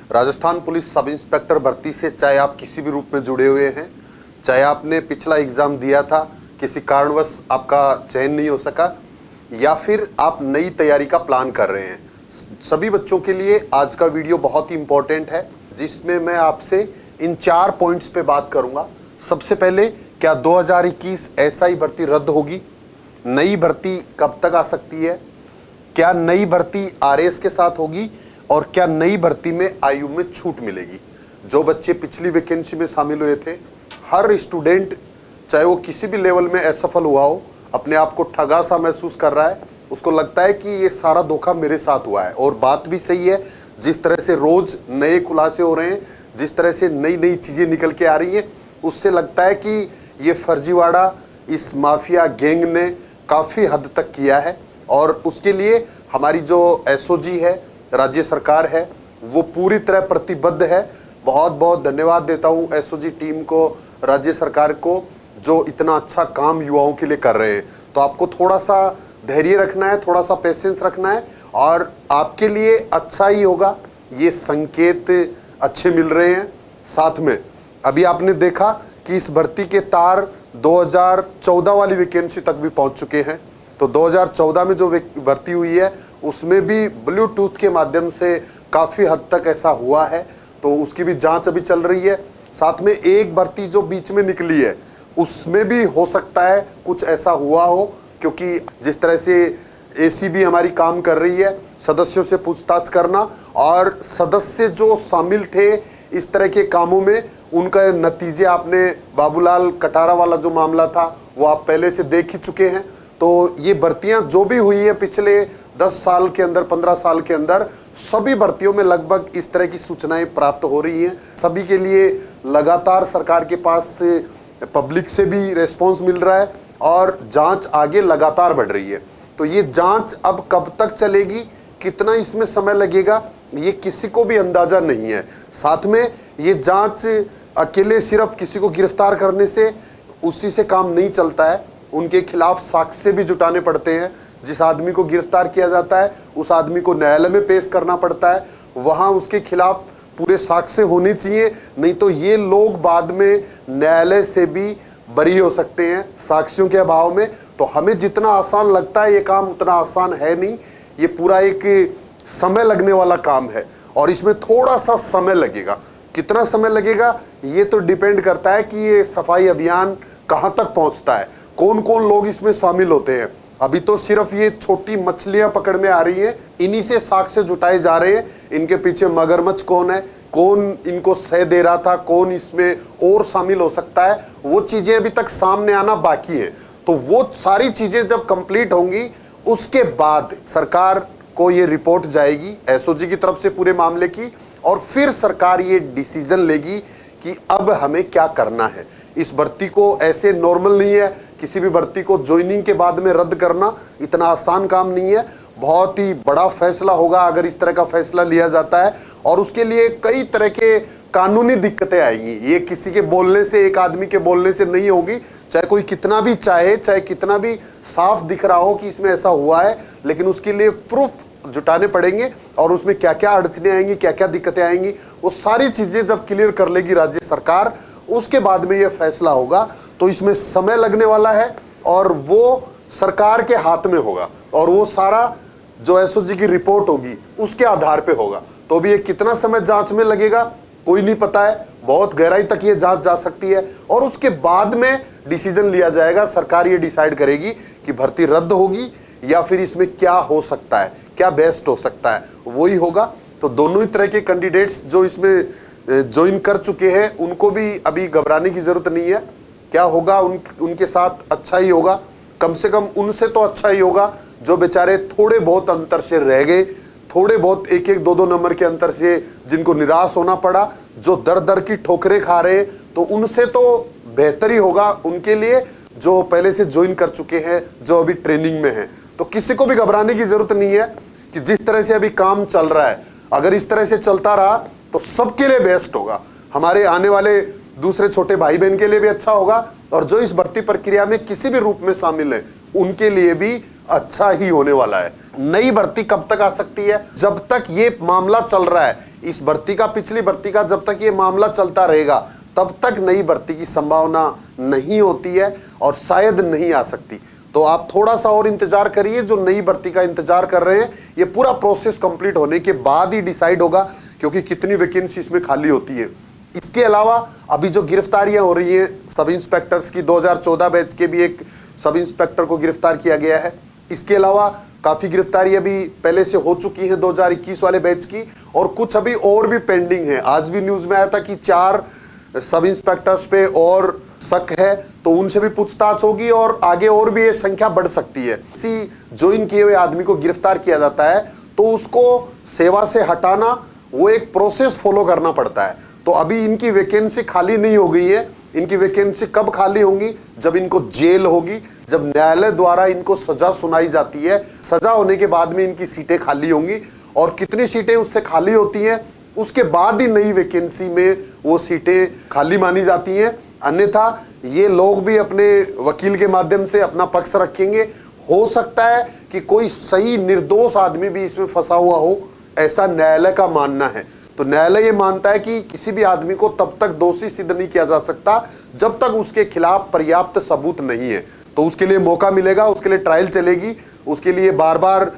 Rajasthan police sub inspector भर्ती से चाहे आप किसी भी रूप में जुड़े हुए हैं, चाहे आपने पिछला एग्ज़ाम दिया था, किसी कारणवश आपका चयन नहीं हो सका, या फिर आप नई तैयारी का प्लान कर रहे हैं, सभी बच्चों के लिए आज का वीडियो बहुत ही इम्पोर्टेंट है, जिसमें मैं आपसे इन 4 पॉइंट्स पे बात करूंगा। सबसे पहले, क्या 2021 एसआई भर्ती रद्द होगी? नई भर्ती कब तक आ सकती है? क्या नई भर्ती आरएस के साथ होगी? और क्या नई भर्ती में आयु में छूट मिलेगी? जो बच्चे पिछली वैकेंसी में शामिल हुए थे, हर स्टूडेंट चाहे वो किसी भी लेवल में असफल हुआ हो, अपने आप को ठगा सा महसूस कर रहा है, उसको लगता है कि ये सारा धोखा मेरे साथ हुआ है। और बात भी सही है, जिस तरह से रोज नए खुलासे हो रहे हैं, जिस तरह से नई नई चीज़ें निकल के आ रही हैं, उससे लगता है कि ये फर्जीवाड़ा इस माफिया गैंग ने काफ़ी हद तक किया है। और उसके लिए हमारी जो एसओजी है, राज्य सरकार है, वो पूरी तरह प्रतिबद्ध है। बहुत बहुत धन्यवाद देता हूँ एसओजी टीम को, राज्य सरकार को, जो इतना अच्छा काम युवाओं के लिए कर रहे हैं। तो आपको थोड़ा सा धैर्य रखना है, थोड़ा सा पेशेंस रखना है, और आपके लिए अच्छा ही होगा। ये संकेत अच्छे मिल रहे हैं। साथ में अभी आपने देखा कि इस भर्ती के तार 2014 वाली वैकेंसी तक भी पहुंच चुके हैं। तो 2014 में जो भर्ती हुई है, उसमें भी ब्लूटूथ के माध्यम से काफ़ी हद तक ऐसा हुआ है, तो उसकी भी जांच अभी चल रही है। साथ में एक भर्ती जो बीच में निकली है, उसमें भी हो सकता है कुछ ऐसा हुआ हो, क्योंकि जिस तरह से एसीबी हमारी काम कर रही है, सदस्यों से पूछताछ करना, और सदस्य जो शामिल थे इस तरह के कामों में, उनका नतीजे आपने बाबूलाल कटारा वाला जो मामला था वो आप पहले से देख ही चुके हैं। तो ये भर्तियां जो भी हुई है पिछले 10 साल के अंदर, 15 साल के अंदर, सभी भर्तियों में लगभग इस तरह की सूचनाएं प्राप्त हो रही हैं। सभी के लिए लगातार सरकार के पास से, पब्लिक से भी रेस्पॉन्स मिल रहा है, और जांच आगे लगातार बढ़ रही है। तो ये जांच अब कब तक चलेगी, कितना इसमें समय लगेगा, ये किसी को भी अंदाजा नहीं है। साथ में ये जांच अकेले सिर्फ किसी को गिरफ्तार करने से, उसी से काम नहीं चलता है, उनके खिलाफ साक्ष्य भी जुटाने पड़ते हैं। जिस आदमी को गिरफ्तार किया जाता है, उस आदमी को न्यायालय में पेश करना पड़ता है, वहाँ उसके खिलाफ पूरे साक्ष्य होने चाहिए, नहीं तो ये लोग बाद में न्यायालय से भी बरी हो सकते हैं साक्ष्यों के अभाव में। तो हमें जितना आसान लगता है ये काम, उतना आसान है नहीं। ये पूरा एक समय लगने वाला काम है, और इसमें थोड़ा सा समय लगेगा। कितना समय लगेगा ये तो डिपेंड करता है कि ये सफाई अभियान कहाँ तक पहुँचता है, कौन कौन लोग इसमें शामिल होते हैं। अभी तो सिर्फ ये छोटी मछलियां पकड़ में आ रही हैं, इन्हीं से साक्ष्य जुटाए जा रहे हैं। इनके पीछे मगरमच्छ कौन है, कौन इनको सह दे रहा था, कौन इसमें और शामिल हो सकता है, वो चीजें अभी तक सामने आना बाकी है। तो वो सारी चीजें जब कंप्लीट होंगी, उसके बाद सरकार को ये रिपोर्ट जाएगी एसओजी की तरफ से पूरे मामले की, और फिर सरकार ये डिसीजन लेगी कि अब हमें क्या करना है। इस भर्ती को ऐसे नॉर्मल नहीं है, किसी भी भर्ती को ज्वाइनिंग के बाद में रद्द करना इतना आसान काम नहीं है। बहुत ही बड़ा फैसला होगा अगर इस तरह का फैसला लिया जाता है, और उसके लिए कई तरह के कानूनी दिक्कतें आएंगी। ये किसी के बोलने से, एक आदमी के बोलने से नहीं होगी, चाहे कोई कितना भी चाहे, चाहे कितना भी साफ दिख रहा हो कि इसमें ऐसा हुआ है, लेकिन उसके लिए प्रूफ जुटाने पड़ेंगे, और उसमें क्या क्या अड़चने आएंगी, क्या क्या दिक्कतें आएंगी, वो सारी चीजें जब क्लियर कर लेगी राज्य सरकार, उसके बाद में ये फैसला होगा। तो इसमें समय लगने वाला है, और वो सरकार के हाथ में होगा, और वो सारा जो एसओजी की रिपोर्ट होगी उसके आधार पे होगा। तो अभी ये कितना समय जांच में लगेगा कोई नहीं पता है, बहुत गहराई तक ये जांच जा सकती है, और उसके बाद में डिसीजन लिया जाएगा। सरकार ये डिसाइड करेगी कि भर्ती रद्द होगी या फिर इसमें क्या हो सकता है, क्या बेस्ट हो सकता है, वही होगा। तो दोनों ही तरह के कैंडिडेट्स जो इसमें ज्वाइन कर चुके हैं, उनको भी अभी घबराने की जरूरत नहीं है। क्या होगा उनके साथ अच्छा ही होगा, कम से कम उनसे तो अच्छा ही होगा जो बेचारे थोड़े बहुत अंतर से रह गए, थोड़े बहुत एक एक दो दो नंबर के अंतर से जिनको निराश होना पड़ा, जो दर दर की ठोकरें खा रहे हैं, तो उनसे तो बेहतर ही होगा उनके लिए जो पहले से ज्वाइन कर चुके हैं, जो अभी ट्रेनिंग में हैं। तो किसी को भी घबराने की जरूरत नहीं है कि जिस तरह से अभी काम चल रहा है, अगर इस तरह से चलता रहा तो सबके लिए बेस्ट होगा, हमारे आने वाले दूसरे छोटे भाई बहन के लिए भी अच्छा होगा, और जो इस भर्ती प्रक्रिया में किसी भी रूप में शामिल है उनके लिए भी अच्छा ही होने वाला है। नई भर्ती कब तक आ सकती है? जब तक ये मामला चल रहा है, इस भर्ती का, पिछली भर्ती का, जब तक ये मामला चलता रहेगा तब तक नई भर्ती की संभावना नहीं होती है और शायद नहीं आ सकती। तो आप थोड़ा सा और इंतजार करिए। जो नई भर्ती का इंतजार कर रहे हैं, ये पूरा प्रोसेस कंप्लीट होने के बाद ही डिसाइड होगा, क्योंकि कितनी वैकेंसी इसमें खाली होती है। इसके अलावा अभी जो गिरफ्तारियां हो रही हैं सब इंस्पेक्टर्स की, 2014 बैच के भी एक सब इंस्पेक्टर को गिरफ्तार किया गया है। इसके अलावा काफी गिरफ्तारी अभी पहले से हो चुकी है 2021 वाले बैच की, और कुछ अभी और भी पेंडिंग है। आज भी न्यूज में आया था कि 4 सब इंस्पेक्टर्स पे और शक है, तो उनसे भी पूछताछ होगी और आगे और भी ये संख्या बढ़ सकती है। किसी ज्वाइन किए हुए आदमी को गिरफ्तार किया जाता है तो उसको सेवा से हटाना, वो एक प्रोसेस फॉलो करना पड़ता है। तो अभी इनकी वैकेंसी खाली नहीं हो गई है। इनकी वैकेंसी कब खाली होंगी? जब इनको जेल होगी, जब न्यायालय द्वारा इनको सजा सुनाई जाती है, सजा होने के बाद में इनकी सीटें खाली होंगी, और कितनी सीटें उससे खाली होती हैं उसके बाद ही नई वैकेंसी में वो सीटें खाली मानी जाती हैं। अन्यथा ये लोग भी अपने वकील के माध्यम से अपना पक्ष रखेंगे। हो सकता है कि कोई सही निर्दोष आदमी भी इसमें फंसा हुआ हो, ऐसा न्यायालय का मानना है। तो न्यायालय ये मानता है कि किसी भी आदमी को तब तक दोषी सिद्ध नहीं किया जा सकता जब तक उसके खिलाफ पर्याप्त सबूत नहीं है। तो उसके लिए मौका मिलेगा, उसके लिए ट्रायल चलेगी, उसके लिए बार बार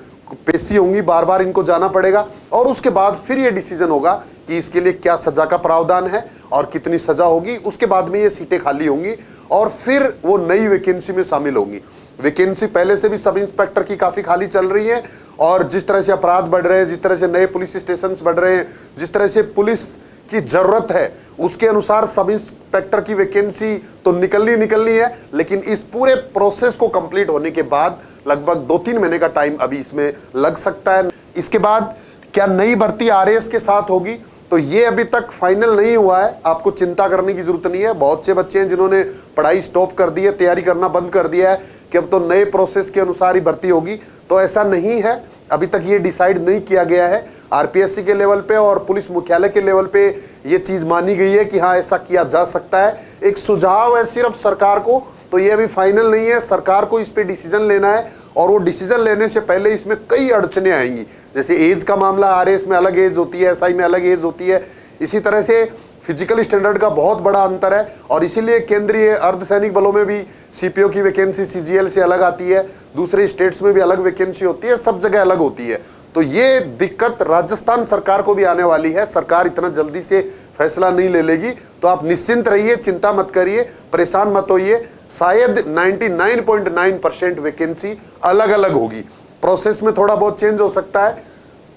पेशी होंगी, बार बार इनको जाना पड़ेगा, और उसके बाद फिर ये डिसीजन होगा कि इसके लिए क्या सजा का प्रावधान है और कितनी सजा होगी। उसके बाद में ये सीटें खाली होंगी और फिर वो नई वैकेंसी में शामिल होंगी। वैकेंसी पहले से भी सब इंस्पेक्टर की काफी खाली चल रही है, और जिस तरह से अपराध बढ़ रहे हैं, जिस तरह से नए पुलिस स्टेशन बढ़ रहे हैं, जिस तरह से पुलिस की जरूरत है, उसके अनुसार सब इंस्पेक्टर की वैकेंसी तो निकलनी है। लेकिन इस पूरे प्रोसेस को कंप्लीट होने के बाद लगभग 2-3 महीने का टाइम अभी इसमें लग सकता है। इसके बाद क्या नई भर्ती आरएएस के साथ होगी, तो ये अभी तक फाइनल नहीं हुआ है। आपको चिंता करने की जरूरत नहीं है। बहुत से बच्चे हैं जिन्होंने पढ़ाई स्टॉप कर दी है, तैयारी करना बंद कर दिया है कि अब तो नए प्रोसेस के अनुसार ही भर्ती होगी। तो ऐसा नहीं है, अभी तक ये डिसाइड नहीं किया गया है। आरपीएससी के लेवल पे और पुलिस मुख्यालय के लेवल पे ये चीज मानी गई है कि हाँ ऐसा किया जा सकता है। एक सुझाव है सिर्फ सरकार को, तो ये अभी फाइनल नहीं है। सरकार को इस पे डिसीजन लेना है, और वो डिसीजन लेने से पहले इसमें कई अड़चने आएंगी। जैसे एज का मामला, आरएएस में अलग एज होती है, एसआई में अलग एज होती है। इसी तरह से फिजिकल स्टैंडर्ड का बहुत बड़ा अंतर है, और इसीलिए केंद्रीय अर्धसैनिक बलों में भी सीपीओ की वैकेंसी सीजीएल से अलग आती है, दूसरे स्टेट्स में भी अलग वैकेंसी होती है, सब जगह अलग होती है। तो ये दिक्कत राजस्थान सरकार को भी आने वाली है। सरकार इतना जल्दी से फैसला नहीं ले लेगी, तो आप निश्चिंत रहिए, चिंता मत करिए, परेशान मत होइए। शायद 99.9% वैकेंसी अलग अलग होगी। प्रोसेस में थोड़ा बहुत चेंज हो सकता है।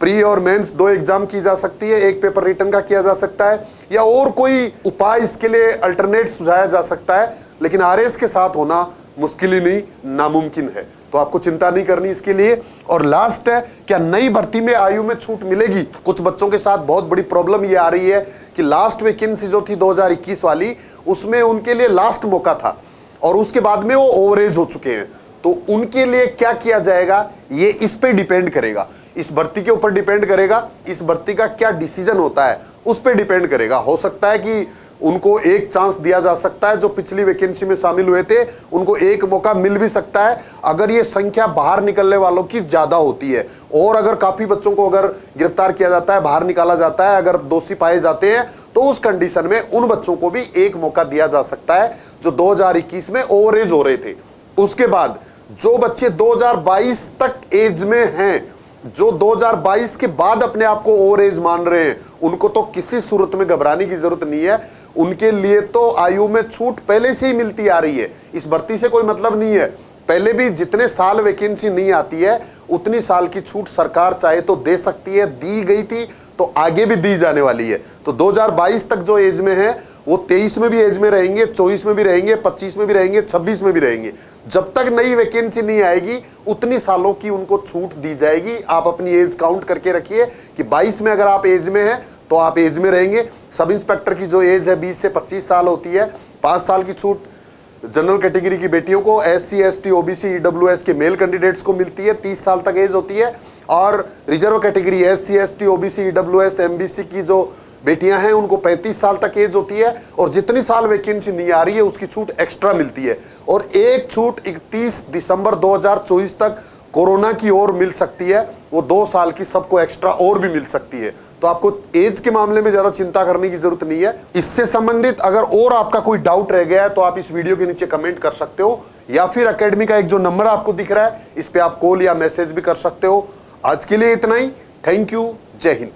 प्री और मेंस 2 एग्जाम की जा सकती है, एक पेपर रिटर्न का किया जा सकता है, या और कोई उपाय इसके लिए अल्टरनेट सुझाया जा सकता है। लेकिन आरएएस के साथ होना मुश्किल ही नहीं, नामुमकिन है। तो आपको चिंता नहीं करनी इसके लिए। और लास्ट है, क्या नई भर्ती में आयु में छूट मिलेगी? कुछ बच्चों के साथ बहुत बड़ी प्रॉब्लम ये आ रही है कि लास्ट वैकेंसी जो थी 2021 वाली, उसमें उनके लिए लास्ट मौका था और उसके बाद में वो ओवरेज हो चुके हैं। तो उनके लिए क्या किया जाएगा, ये इस पे डिपेंड करेगा, इस भर्ती के ऊपर डिपेंड करेगा। इस भर्ती का क्या डिसीजन होता है उस पे डिपेंड करेगा। हो सकता है कि उनको एक चांस दिया जा सकता है, जो पिछली वैकेंसी में शामिल हुए थे उनको एक मौका मिल भी सकता है, अगर ये संख्या बाहर निकलने वालों की ज्यादा होती है। और अगर काफी बच्चों को अगर गिरफ्तार किया जाता है, बाहर निकाला जाता है, अगर दोषी पाए जाते हैं, तो उस कंडीशन में उन बच्चों को भी एक मौका दिया जा सकता है जो 2021 में ओवरेज हो रहे थे। उसके बाद जो बच्चे 2022 तक एज में हैं, जो 2022 के बाद अपने आप को ओवर एज मान रहे हैं, उनको तो किसी सूरत में घबराने की जरूरत नहीं है। उनके लिए तो आयु में छूट पहले से ही मिलती आ रही है, इस भर्ती से कोई मतलब नहीं है। पहले भी जितने साल वैकेंसी नहीं आती है उतनी साल की छूट सरकार चाहे तो दे सकती है, दी गई थी, तो आगे भी दी जाने वाली है। तो 2022 तक जो एज में है वो 23 में भी एज में रहेंगे, 24 में भी रहेंगे, 25 में भी रहेंगे, 26 में भी रहेंगे। जब तक नई वैकेंसी नहीं आएगी उतनी सालों की उनको छूट दी जाएगी। आप अपनी एज काउंट करके रखिए कि 22 में अगर आप एज में हैं तो आप एज में रहेंगे। सब इंस्पेक्टर की जो एज है 20 से 25 साल होती है। 5 साल की छूट जनरल कैटेगरी की बेटियों को, SC ST OBC EWS के मेल कैंडिडेट्स को मिलती है, 30 साल तक एज होती है। और reserve category SC ST OBC EWS MBC की जो बेटियां हैं उनको 35 साल तक एज होती है। और जितनी साल वैकेंसी नहीं आ रही है उसकी छूट एक्स्ट्रा मिलती है। और एक छूट 31 दिसंबर 2024 तक कोरोना की और मिल सकती है, वो 2 साल की सबको एक्स्ट्रा और भी मिल सकती है। तो आपको एज के मामले में ज्यादा चिंता करने की जरूरत नहीं है। इससे संबंधित अगर और आपका कोई डाउट रह गया है तो आप इस वीडियो के नीचे कमेंट कर सकते हो, या फिर एकेडमी का एक जो नंबर आपको दिख रहा है इस पे आप कॉल या मैसेज भी कर सकते हो। आज के लिए इतना ही। Thank you. जय हिंद।